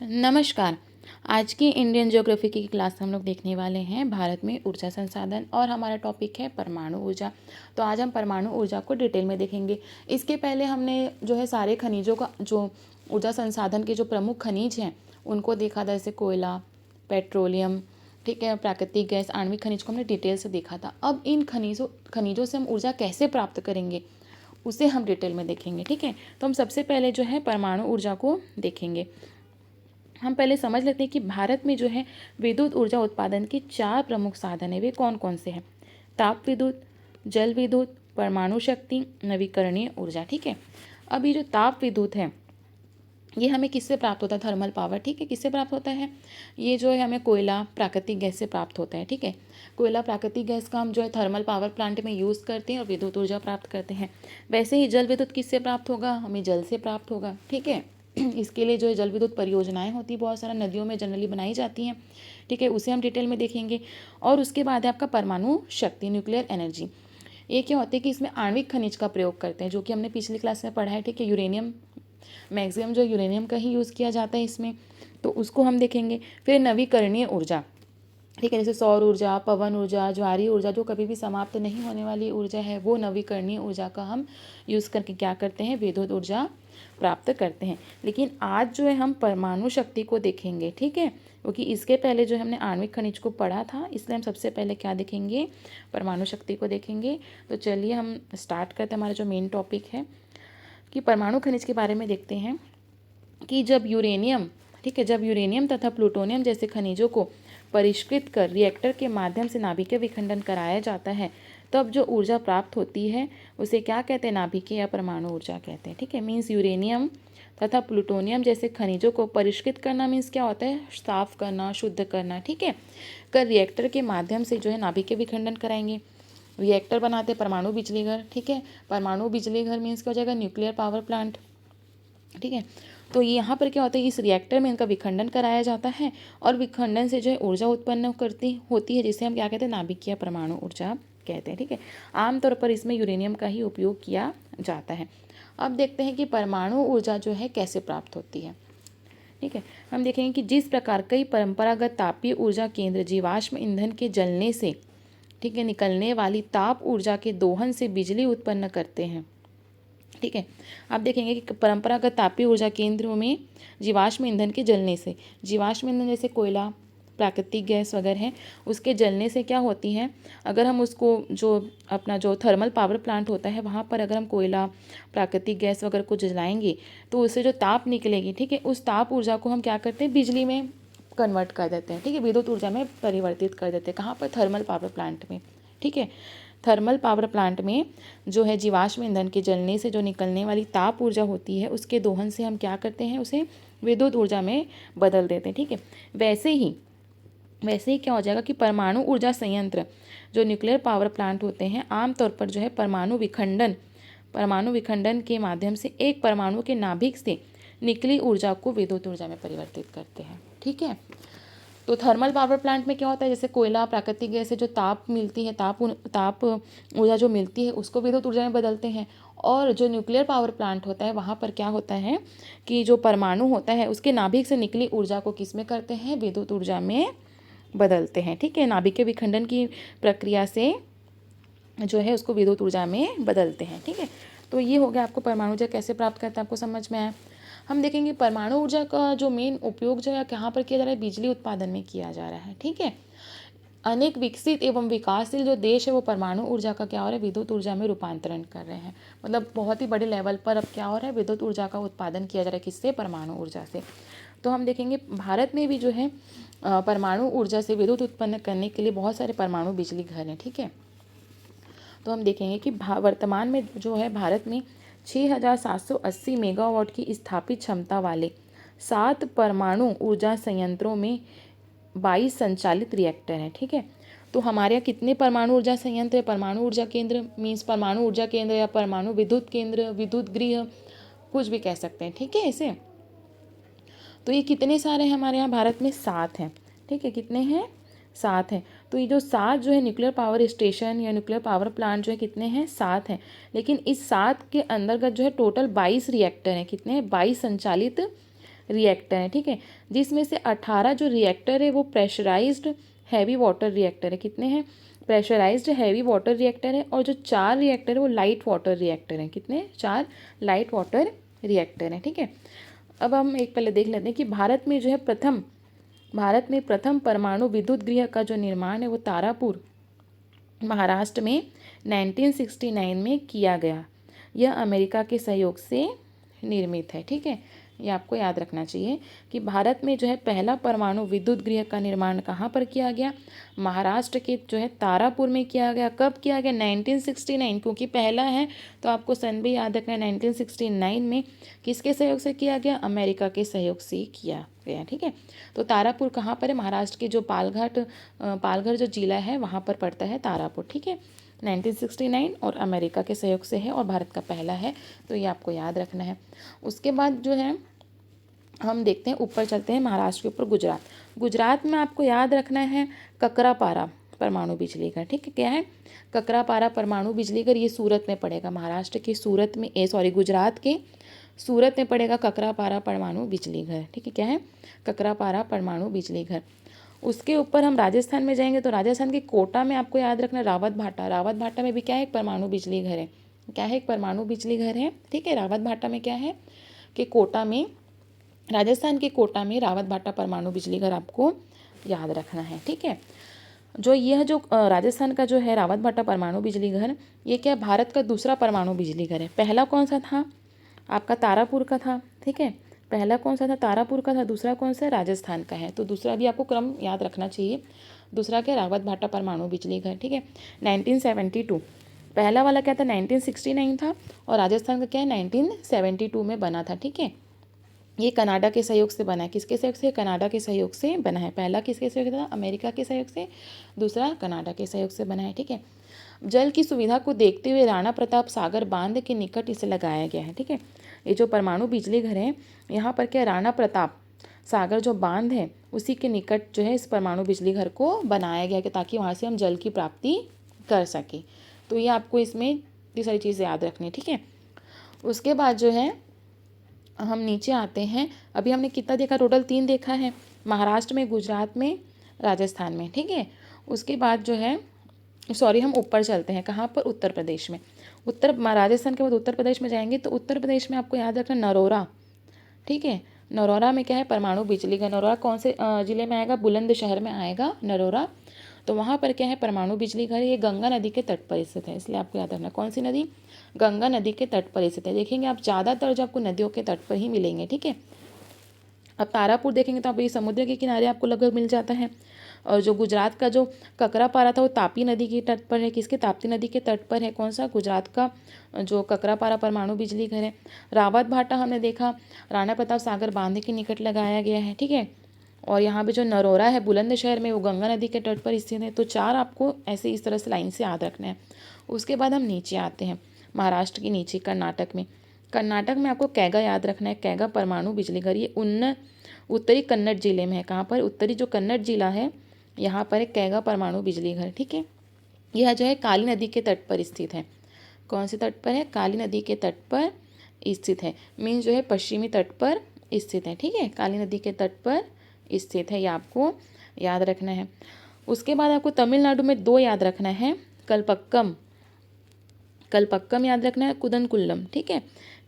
नमस्कार। आज की इंडियन ज्योग्राफी की क्लास हम लोग देखने वाले हैं भारत में ऊर्जा संसाधन और हमारा टॉपिक है परमाणु ऊर्जा। तो आज हम परमाणु ऊर्जा को डिटेल में देखेंगे। इसके पहले हमने जो है सारे खनिजों का जो ऊर्जा संसाधन के जो प्रमुख खनिज हैं उनको देखा था, जैसे कोयला, पेट्रोलियम, ठीक है, प्राकृतिक गैस, आणविक खनिज को हमने डिटेल से देखा था। अब इन खनिजों से हम ऊर्जा कैसे प्राप्त करेंगे उसे हम डिटेल में देखेंगे। ठीक है, तो हम सबसे पहले जो है परमाणु ऊर्जा को देखेंगे। हम पहले समझ लेते हैं कि भारत में जो है विद्युत ऊर्जा उत्पादन के 4 प्रमुख साधन है। वे कौन कौन से हैं? ताप विद्युत, जल विद्युत, परमाणु शक्ति, नवीकरणीय ऊर्जा। ठीक है, अब ये जो ताप विद्युत है ये हमें किससे प्राप्त होता है? Thermal power. ठीक है, किससे प्राप्त होता है? ये जो है हमें कोयला, प्राकृतिक गैस से प्राप्त होता है। ठीक है, कोयला, प्राकृतिक गैस का हम जो है थर्मल पावर प्लांट में यूज़ करते हैं और विद्युत ऊर्जा प्राप्त करते हैं। वैसे ही जल विद्युत किससे प्राप्त होगा? हमें जल से प्राप्त होगा। ठीक है, इसके लिए जो है जल विद्युत परियोजनाएं होती है, बहुत सारा नदियों में जनरली बनाई जाती हैं। ठीक है, उसे हम डिटेल में देखेंगे। और उसके बाद है आपका परमाणु शक्ति, न्यूक्लियर एनर्जी। ये क्या होता है कि इसमें आणविक खनिज का प्रयोग करते हैं, जो कि हमने पिछली क्लास में पढ़ा है। ठीक है, यूरेनियम, मैक्सिमम जो यूरेनियम का ही यूज़ किया जाता है इसमें, तो उसको हम देखेंगे। फिर नवीकरणीय ऊर्जा, ठीक है, जैसे सौर ऊर्जा, पवन ऊर्जा, ज्वारीय ऊर्जा, जो कभी भी समाप्त नहीं होने वाली ऊर्जा है, वो नवीकरणीय ऊर्जा का हम यूज़ करके क्या करते हैं? विद्युत ऊर्जा प्राप्त करते हैं। लेकिन आज जो है हम परमाणु शक्ति को देखेंगे। ठीक है, क्योंकि इसके पहले जो हमने आणविक खनिज को पढ़ा था, इसलिए हम सबसे पहले क्या देखेंगे? परमाणु शक्ति को देखेंगे। तो चलिए हम स्टार्ट करते हैं। हमारा जो मेन टॉपिक है कि परमाणु खनिज के बारे में देखते हैं कि जब यूरेनियम, ठीक है, जब यूरेनियम तथा प्लूटोनियम जैसे खनिजों को परिष्कृत कर रिएक्टर के माध्यम से नाभिकीय विखंडन कराया जाता है, तब जो ऊर्जा प्राप्त होती है उसे क्या कहते हैं? नाभिकीय या परमाणु ऊर्जा कहते हैं। ठीक है, मीन्स यूरेनियम तथा प्लूटोनियम जैसे खनिजों को परिष्कृत करना मीन्स क्या होता है? साफ करना, शुद्ध करना। ठीक है, कर रिएक्टर के माध्यम से जो है नाभिकीय विखंडन कराएंगे। रिएक्टर बनाते परमाणु बिजली घर। ठीक है, परमाणु बिजली घर मीन्स क्या हो जाएगा? Nuclear power plant. ठीक है, तो यहाँ पर क्या होता है? इस रिएक्टर में इनका विखंडन कराया जाता है और विखंडन से जो है ऊर्जा उत्पन्न होती है, जिसे हम क्या कहते हैं? नाभिकीय परमाणु ऊर्जा कहते हैं। ठीक है, आमतौर पर इसमें यूरेनियम का ही उपयोग किया जाता है। अब देखते हैं कि परमाणु ऊर्जा जो है कैसे प्राप्त होती है। ठीक है, हम देखेंगे कि जिस प्रकार कई परंपरागत तापीय ऊर्जा केंद्र जीवाश्म ईंधन के जलने से, ठीक है, निकलने वाली ताप ऊर्जा के दोहन से बिजली उत्पन्न करते हैं। ठीक है, आप देखेंगे कि परंपरागत तापीय ऊर्जा केंद्रों में जीवाश्म ईंधन के जलने से, जीवाश्म ईंधन जैसे कोयला, प्राकृतिक गैस वगैरह है, उसके जलने से क्या होती हैं? अगर हम उसको जो अपना जो थर्मल पावर प्लांट होता है वहाँ पर अगर हम कोयला, प्राकृतिक गैस वगैरह को जलाएंगे तो उससे जो ताप निकलेगी, ठीक है, उस ताप ऊर्जा को हम क्या करते हैं? बिजली में कन्वर्ट कर देते हैं। ठीक है, विद्युत ऊर्जा में परिवर्तित कर देते हैं। कहाँ पर? थर्मल पावर प्लांट में। ठीक है, थर्मल पावर प्लांट में जो है जीवाश्म ईंधन के जलने से जो निकलने वाली ताप ऊर्जा होती है, उसके दोहन से हम क्या करते हैं? उसे विद्युत ऊर्जा में बदल देते हैं। ठीक है, वैसे ही क्या हो जाएगा कि परमाणु ऊर्जा संयंत्र, जो न्यूक्लियर पावर प्लांट होते हैं, आमतौर पर जो है परमाणु विखंडन के माध्यम से एक परमाणु के नाभिक से निकली ऊर्जा को विद्युत ऊर्जा में परिवर्तित करते हैं। ठीक है, तो थर्मल पावर प्लांट में क्या होता है? जैसे कोयला, प्राकृतिक गैस से जो ताप मिलती है, ताप ऊर्जा जो मिलती है उसको विद्युत ऊर्जा में बदलते हैं। और जो न्यूक्लियर पावर प्लांट होता है वहाँ पर क्या होता है कि जो परमाणु होता है उसके नाभिक से निकली ऊर्जा को किस में करते हैं? विद्युत ऊर्जा में बदलते हैं। ठीक है, नाभिकीय विखंडन की प्रक्रिया से जो है उसको विद्युत ऊर्जा में बदलते हैं। ठीक है, तो ये हो गया आपको परमाणु ऊर्जा कैसे प्राप्त करते हैं, आपको समझ में आया। हम देखेंगे परमाणु ऊर्जा का जो मेन उपयोग जो है कहाँ पर किया जा रहा है? बिजली उत्पादन में किया जा रहा है। ठीक है, अनेक विकसित एवं विकासशील जो देश है वो परमाणु ऊर्जा का क्या हो रहा है? विद्युत ऊर्जा में रूपांतरण कर रहे हैं। मतलब बहुत ही बड़े लेवल पर अब क्या हो रहा है? विद्युत ऊर्जा का उत्पादन किया जा रहा है। किससे? परमाणु ऊर्जा से। तो हम देखेंगे भारत में भी जो है परमाणु ऊर्जा से विद्युत उत्पन्न करने के लिए बहुत सारे परमाणु बिजली घर हैं। ठीक है, तो हम देखेंगे कि वर्तमान में जो है भारत में 6,780 मेगावाट की स्थापित क्षमता वाले 7 परमाणु ऊर्जा संयंत्रों में 22 संचालित रिएक्टर हैं। ठीक है, तो हमारे यहाँ कितने परमाणु ऊर्जा संयंत्र है? परमाणु ऊर्जा केंद्र मीन्स परमाणु ऊर्जा केंद्र या परमाणु विद्युत केंद्र, विद्युत गृह, कुछ भी कह सकते हैं। ठीक है, इसे तो ये कितने सारे हैं हमारे यहाँ भारत में? 7 हैं। ठीक है, कितने हैं? 7 हैं। तो ये जो 7 जो है न्यूक्लियर पावर स्टेशन या न्यूक्लियर पावर प्लांट जो है कितने हैं? 7 हैं। लेकिन इस 7 के अंतर्गत जो है टोटल 22 रिएक्टर हैं। कितने हैं? 22 संचालित रिएक्टर हैं, ठीक है, जिसमें से 18 जो रिएक्टर है वो प्रेशराइज्ड हैवी वाटर रिएक्टर है। कितने हैं? प्रेशराइज्ड हैवी वाटर रिएक्टर है। और जो 4 रिएक्टर है वो लाइट वाटर रिएक्टर हैं। कितने? 4 लाइट वाटर रिएक्टर हैं, ठीक है। अब हम एक पहले देख लेते हैं कि भारत में जो है भारत में प्रथम परमाणु विद्युत गृह का जो निर्माण है वो तारापुर महाराष्ट्र में 1969 में किया गया। यह अमेरिका के सहयोग से निर्मित है, ठीक है। ये आपको याद रखना चाहिए कि भारत में जो है पहला परमाणु विद्युत गृह का निर्माण कहाँ पर किया गया? महाराष्ट्र के जो है तारापुर में किया गया। कब किया गया? 1969, क्योंकि पहला है तो आपको सन भी याद रखना है। 1969 में किसके सहयोग से किया गया? अमेरिका के सहयोग से किया गया, ठीक है। तो तारापुर कहाँ पर है? महाराष्ट्र के जो पालघर जो जिला है वहाँ पर पड़ता है तारापुर, ठीक है। 1969 और अमेरिका के सहयोग से है और भारत का पहला है, तो ये आपको याद रखना है। उसके बाद जो है हम देखते हैं, ऊपर चलते हैं महाराष्ट्र के ऊपर गुजरात में आपको याद रखना है ककरापारा परमाणु बिजली घर, ठीक है। क्या है? ककरापारा परमाणु बिजली घर, ये सूरत में पड़ेगा। महाराष्ट्र के सूरत में गुजरात के सूरत में पड़ेगा ककरापारा परमाणु बिजली घर, ठीक है। क्या है? ककरापारा परमाणु बिजली घर। उसके ऊपर हम राजस्थान में जाएंगे तो राजस्थान के कोटा में आपको याद रखना रावत भाटा में भी क्या है? एक परमाणु बिजली घर है। क्या है? एक परमाणु बिजली घर है, ठीक है। रावत भाटा में क्या है कि कोटा में, राजस्थान के कोटा में रावत भाटा परमाणु बिजली घर आपको याद रखना है, ठीक है। जो राजस्थान का जो है रावत भाटा परमाणु बिजली घर, ये क्या? भारत का दूसरा परमाणु बिजली घर है। पहला कौन सा था? आपका तारापुर का था, ठीक है। पहला कौन सा था? तारापुर का था। दूसरा कौन सा? राजस्थान का है। तो दूसरा भी आपको क्रम याद रखना चाहिए। दूसरा क्या? रावत भाटा परमाणु बिजली घर, ठीक है। 1972 पहला वाला क्या था? 1969 था। और राजस्थान का क्या है? 1972 में बना था, ठीक है। ये कनाडा के सहयोग से बना है। किसके सहयोग से? कनाडा के सहयोग से बना है। पहला किसके सहयोग से था? अमेरिका के सहयोग से। दूसरा कनाडा के सहयोग से बना है, ठीक है। जल की सुविधा को देखते हुए राणा प्रताप सागर बांध के निकट इसे लगाया गया है, ठीक है। ये जो परमाणु बिजली घर है, यहाँ पर क्या? राणा प्रताप सागर जो बांध है उसी के निकट जो है इस परमाणु बिजली घर को बनाया गया है, ताकि वहाँ से हम जल की प्राप्ति कर सकें। तो ये आपको इसमें ये सारी चीज़ें याद रखनी है, ठीक है। उसके बाद जो है हम नीचे आते हैं। अभी हमने कितना देखा? टोटल 3 देखा है। महाराष्ट्र में, गुजरात में, राजस्थान में, ठीक है। उसके बाद जो है हम ऊपर चलते हैं। कहाँ पर? उत्तर प्रदेश में। राजस्थान के बाद उत्तर प्रदेश में जाएंगे तो उत्तर प्रदेश में आपको याद रखना नरोरा, ठीक है। नरोरा में क्या है? परमाणु बिजली घर। नरोरा कौन से जिले में आएगा? बुलंदशहर में आएगा नरोरा। तो वहाँ पर क्या है? परमाणु बिजली घर। ये गंगा नदी के तट पर स्थित है, इसलिए आपको याद रखना। कौन सी नदी? गंगा नदी के तट पर स्थित है। देखेंगे आप ज़्यादातर जो आपको नदियों के तट पर ही मिलेंगे, ठीक है। अब तारापुर देखेंगे तो आप ये समुद्र के किनारे आपको लगभग मिल जाता है। और जो गुजरात का जो ककरापारा था वो तापी नदी के तट पर है। किसके? ताप्ती नदी के तट पर है। कौन सा? गुजरात का जो ककरापारा परमाणु बिजली घर है। रावत भाटा हमने देखा राणा प्रताप सागर बांध के निकट लगाया गया है, ठीक है। और यहाँ पे जो नरोरा है बुलंदशहर में, वो गंगा नदी के तट पर स्थित है। तो 4 आपको ऐसे इस तरह से लाइन से याद रखना है। उसके बाद हम नीचे आते हैं, महाराष्ट्र के नीचे कर्नाटक में आपको कैगा याद रखना है। कैगा परमाणु बिजली घर, ये उत्तरी कन्नड़ जिले में है। कहाँ पर? उत्तरी जो कन्नड़ जिला है यहाँ पर एक कैगा परमाणु बिजली घर, ठीक है। यह जो है काली नदी के तट पर स्थित है। कौन से तट पर है? काली नदी के तट पर स्थित है। मीन्स जो है पश्चिमी तट पर स्थित है, ठीक है। काली नदी के तट पर स्थित है, ये आपको याद रखना है। उसके बाद आपको तमिलनाडु में 2 याद रखना है। कलपक्कम याद रखना है, कुदनकुल्लम, ठीक है।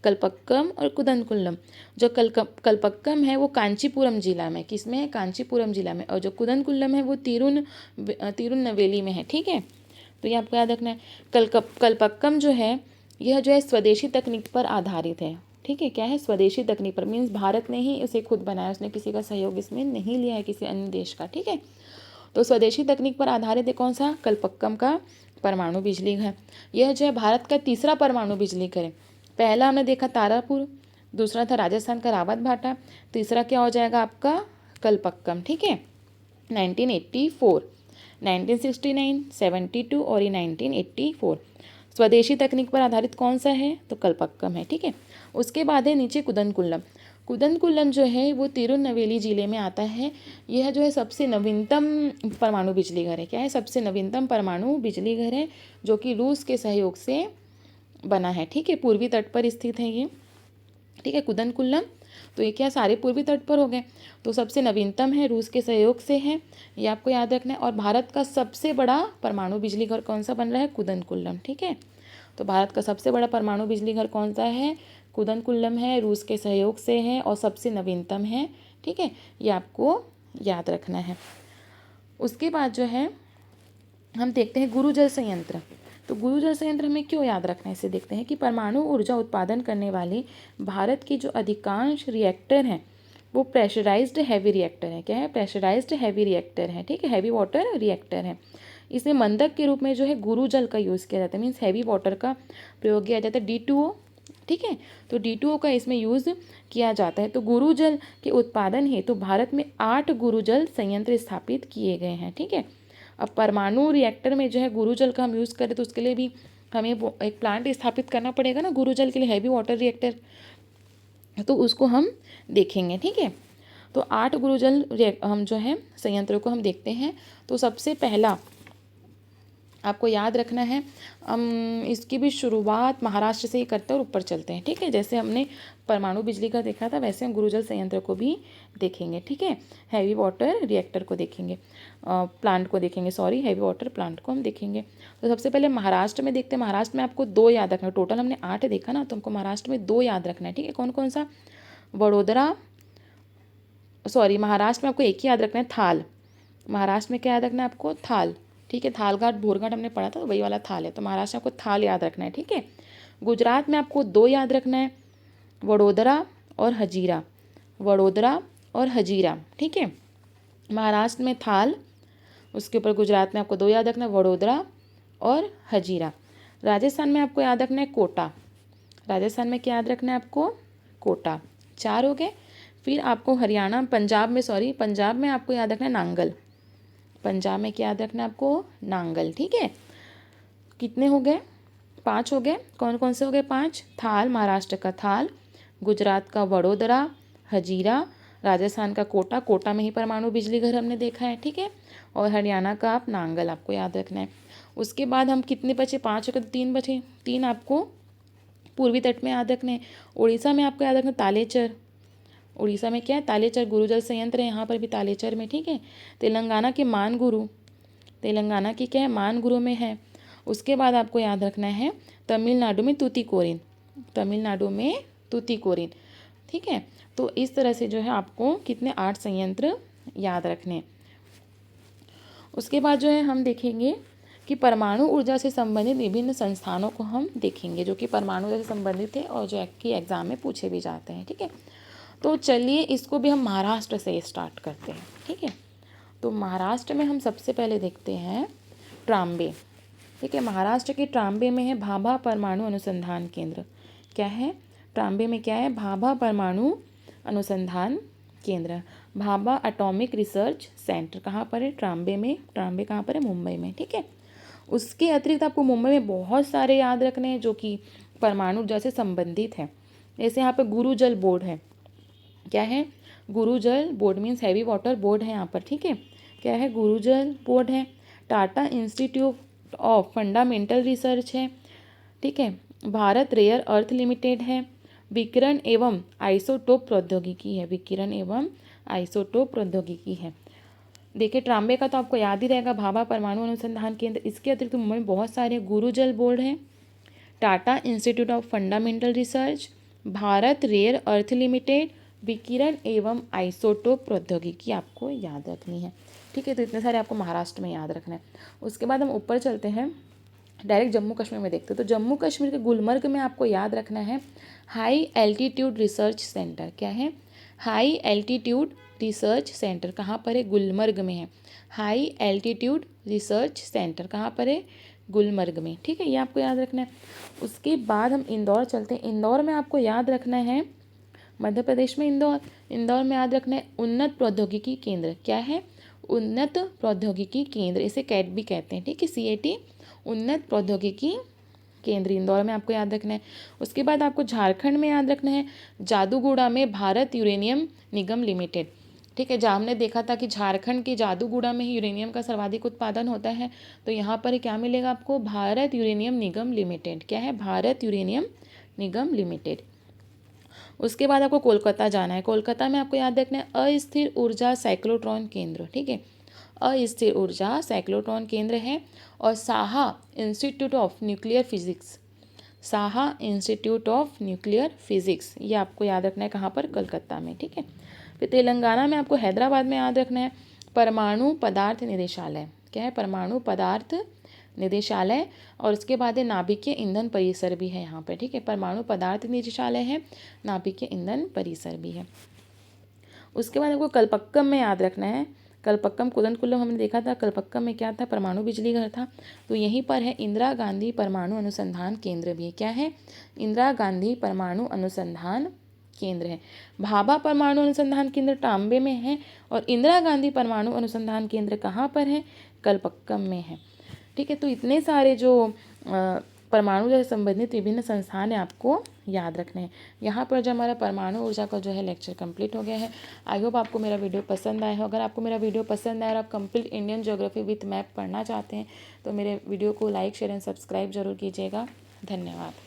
कलपक्कम और कुदनकुल्लम। जो कलपक्कम है वो कांचीपुरम जिला में, किसमें है? कांचीपुरम जिला में। और जो कुदनकुल्लम है वो तिरुनवेली में है, ठीक है। तो ये आपको याद रखना है। कलपक्कम जो है यह जो है स्वदेशी तकनीक पर आधारित है, ठीक है। क्या है? स्वदेशी तकनीक पर, मीन्स भारत ने ही उसे खुद बनाया, उसने किसी का सहयोग इसमें नहीं लिया है, किसी अन्य देश का, ठीक है। तो स्वदेशी तकनीक पर आधारित है कौन सा? कलपक्कम का परमाणु बिजली घर। यह जो है भारत का तीसरा परमाणु बिजली घर है। पहला हमने देखा तारापुर, दूसरा था राजस्थान का रावत भाटा, तीसरा क्या हो जाएगा आपका? कलपक्कम, ठीक है। 1984, 1969, 72 और ये 1984। स्वदेशी तकनीक पर आधारित कौन सा है? तो कलपक्कम है, ठीक है। उसके बाद है नीचे कुदनकुल्लम जो है वो तिरुनवेली जिले में आता है। यह जो है सबसे नवीनतम परमाणु बिजली घर है। क्या है? सबसे नवीनतम परमाणु बिजली घर है, जो कि रूस के सहयोग से बना है, ठीक है। पूर्वी तट पर स्थित है ये, ठीक है, कुदनकुल्लम। तो ये क्या सारे पूर्वी तट पर हो गए। तो सबसे नवीनतम है, रूस के सहयोग से है, ये आपको याद रखना है। और भारत का सबसे बड़ा परमाणु बिजली घर कौन सा बन रहा है, कुदनकुल्लम, ठीक है। तो भारत का सबसे बड़ा परमाणु बिजली घर कौन सा है, कुदनकुल्लम है, रूस के सहयोग से है और सबसे नवीनतम है, ठीक है। ये आपको याद रखना है। उसके बाद जो है हम देखते हैं गुरु जल संयंत्र। तो गुरु जल संयंत्र हमें क्यों याद रखना है, इसे देखते हैं कि परमाणु ऊर्जा उत्पादन करने वाले भारत की जो अधिकांश रिएक्टर हैं वो प्रेशराइज्ड हैवी रिएक्टर है। क्या है, प्रेशराइज्ड हैवी रिएक्टर है, ठीक है, हैवी वाटर रिएक्टर है। इसमें मंदक के रूप में जो है गुरु जल का यूज़ किया जाता है, मीन्स हैवी वाटर का प्रयोग किया जाता है, D2O, ठीक है। तो D2O का इसमें यूज़ किया जाता है। तो गुरु जल के उत्पादन हेतु भारत में 8 गुरु जल संयंत्र स्थापित किए गए हैं, ठीक है। अब परमाणु रिएक्टर में जो है गुरु जल का हम यूज़ करें तो उसके लिए भी हमें एक प्लांट स्थापित करना पड़ेगा ना, गुरु जल के लिए, हैवी वाटर रिएक्टर, तो उसको हम देखेंगे, ठीक है। तो 8 गुरुजल हम जो है संयंत्रों को हम देखते हैं। तो सबसे पहला आपको याद रखना है, हम इसकी भी शुरुआत महाराष्ट्र से ही करते हैं और ऊपर चलते हैं, ठीक है। जैसे हमने परमाणु बिजली का देखा था वैसे हम गुरुजल संयंत्र को भी देखेंगे, ठीक है। हैवी वाटर रिएक्टर को देखेंगे, प्लांट को देखेंगे, सॉरी, हैवी वाटर प्लांट को हम देखेंगे। तो सबसे पहले महाराष्ट्र में देखते हैं। महाराष्ट्र में आपको 2 याद रखना है, टोटल हमने 8 देखा ना, तो हमको महाराष्ट्र में 2 याद रखना है, ठीक है। कौन कौन सा, वडोदरा, सॉरी, महाराष्ट्र में आपको एक ही याद रखना है, थाल। महाराष्ट्र में क्या याद रखना है आपको, थाल, ठीक है। थालघाट भोरघाट हमने पढ़ा था, तो वही वाला थाल है, तो महाराष्ट्र में आपको थाल याद रखना है, ठीक है। गुजरात में आपको 2 याद रखना है, वडोदरा और हजीरा, वडोदरा और हजीरा, ठीक है। महाराष्ट्र में थाल, उसके ऊपर गुजरात में आपको 2 याद रखना है, वडोदरा और हजीरा। राजस्थान में आपको याद रखना है कोटा, राजस्थान में क्या याद रखना है आपको, कोटा, 4 हो गए। फिर आपको हरियाणा, पंजाब में, सॉरी, पंजाब में आपको याद रखना है नांगल, पंजाब में क्या याद रखना है आपको, नांगल, ठीक है। कितने हो गए, 5 हो गए। कौन कौन से हो गए, 5, थाल, महाराष्ट्र का थाल, गुजरात का वडोदरा, हजीरा, राजस्थान का कोटा, कोटा में ही परमाणु बिजली घर हमने देखा है, ठीक है। और हरियाणा का आप नांगल आपको याद रखना है। उसके बाद हम कितने बचे, 5 हो गए, तो 3 बचे, 3 आपको पूर्वी तट में याद रखने हैं। उड़ीसा में आपको याद रखना तालेचर, उड़ीसा में क्या है, तालेचर गुरुजल संयंत्र है, यहाँ पर भी तालेचर में, ठीक है। तेलंगाना के मानगुरु, तेलंगाना की क्या है, मानगुरु में है। उसके बाद आपको याद रखना है तमिलनाडु में तूतीकोरिन, तमिलनाडु में तूतीकोरिन, ठीक है। तो इस तरह से जो है आपको कितने 8 संयंत्र याद रखने। उसके बाद जो है हम देखेंगे कि परमाणु ऊर्जा से संबंधित विभिन्न संस्थानों को हम देखेंगे जो कि परमाणु ऊर्जा से संबंधित है और जो कि एग्जाम में पूछे भी जाते हैं, ठीक है। तो चलिए इसको भी हम महाराष्ट्र से स्टार्ट करते हैं, ठीक है। तो महाराष्ट्र में हम सबसे पहले देखते हैं ट्राम्बे, ठीक है। महाराष्ट्र के ट्राम्बे में है भाभा परमाणु अनुसंधान केंद्र। क्या है, ट्राम्बे में क्या है, भाभा परमाणु अनुसंधान केंद्र, भाभा एटॉमिक रिसर्च सेंटर, कहाँ पर है, ट्राम्बे में। ट्राम्बे कहाँ पर है, मुंबई में, ठीक है। उसके अतिरिक्त आपको मुंबई में बहुत सारे याद रखने हैं जो कि परमाणु ऊर्जा से संबंधित है। जैसे यहाँ पर गुरुजल बोर्ड है, क्या है, गुरुजल board means heavy water board है यहाँ पर, ठीक है। क्या है, गुरुजल बोर्ड है। Tata institute of fundamental research है, ठीक है। भारत रेयर अर्थ लिमिटेड है। विकिरण एवं आइसोटोप प्रौद्योगिकी है, विकिरण एवं आइसोटोप प्रौद्योगिकी है। देखिए ट्राम्बे का तो आपको याद ही रहेगा, भाभा परमाणु अनुसंधान केंद्र। इसके अतिरिक्त मुंबई में बहुत सारे गुरुजल बोर्ड है, Tata institute of fundamental research, Bharat rare earth limited, विकिरण एवं आइसोटोप प्रौद्योगिकी आपको याद रखनी है, ठीक है। तो इतने सारे आपको महाराष्ट्र में याद रखना है। उसके बाद हम ऊपर चलते हैं, डायरेक्ट जम्मू कश्मीर में देखते हैं। तो जम्मू कश्मीर के गुलमर्ग में आपको याद रखना है हाई एल्टीट्यूड रिसर्च सेंटर। क्या है, हाई एल्टीट्यूड रिसर्च सेंटर, कहाँ पर है, गुलमर्ग में है। हाई एल्टीट्यूड रिसर्च सेंटर कहाँ पर है, गुलमर्ग में, ठीक है। ये आपको याद रखना है। उसके बाद हम इंदौर चलते हैं। इंदौर में आपको याद रखना है, मध्य प्रदेश में इंदौर, इंदौर में याद रखना है उन्नत प्रौद्योगिकी केंद्र। क्या है, उन्नत प्रौद्योगिकी केंद्र, इसे कैट भी कहते हैं, ठीक है, CAT, उन्नत प्रौद्योगिकी केंद्र इंदौर में आपको याद रखना है। उसके बाद आपको झारखंड में याद रखना है जादूगुड़ा में भारत यूरेनियम निगम लिमिटेड, ठीक है। जहाँ हमने देखा था कि झारखंड के जादूगुड़ा में ही यूरेनियम का सर्वाधिक उत्पादन होता है, तो यहाँ पर क्या मिलेगा आपको, भारत यूरेनियम निगम लिमिटेड। क्या है, भारत यूरेनियम निगम लिमिटेड। उसके बाद आपको कोलकाता जाना है। कोलकाता में आपको याद रखना है अस्थिर ऊर्जा साइक्लोट्रॉन केंद्र, ठीक है, अस्थिर ऊर्जा साइक्लोट्रॉन केंद्र है। और Saha institute of nuclear physics, Saha institute of nuclear physics, ये आपको याद रखना है कहाँ पर, कलकत्ता में, ठीक है। फिर तेलंगाना में आपको हैदराबाद में याद रखना है परमाणु पदार्थ निदेशालय, क्या है, परमाणु पदार्थ निदेशालय। और उसके बाद है नाभिकीय ईंधन परिसर भी है यहाँ पे, ठीक है, परमाणु पदार्थ निदेशालय है, नाभिकीय ईंधन परिसर भी है। उसके बाद आपको कलपक्कम में याद रखना है, कलपक्कम कुदनकुल्लम हमने देखा था, कलपक्कम में क्या था, परमाणु बिजली घर था। तो यहीं पर है इंदिरा गांधी परमाणु अनुसंधान केंद्र भी है, क्या है, इंदिरा गांधी परमाणु अनुसंधान केंद्र है। भाभा परमाणु अनुसंधान केंद्र टांबे में है और इंदिरा गांधी परमाणु अनुसंधान केंद्र कहाँ पर है, कलपक्कम में है, ठीक है। तो इतने सारे जो परमाणु से संबंधित विभिन्न संस्थान है आपको याद रखने हैं। यहाँ पर जो हमारा परमाणु ऊर्जा का जो है लेक्चर कंप्लीट हो गया है। आई होप आपको मेरा वीडियो पसंद आया हो। अगर आपको मेरा वीडियो पसंद आया और आप complete Indian geography with map पढ़ना चाहते हैं तो मेरे वीडियो को लाइक शेयर एंड सब्सक्राइब जरूर कीजिएगा। धन्यवाद।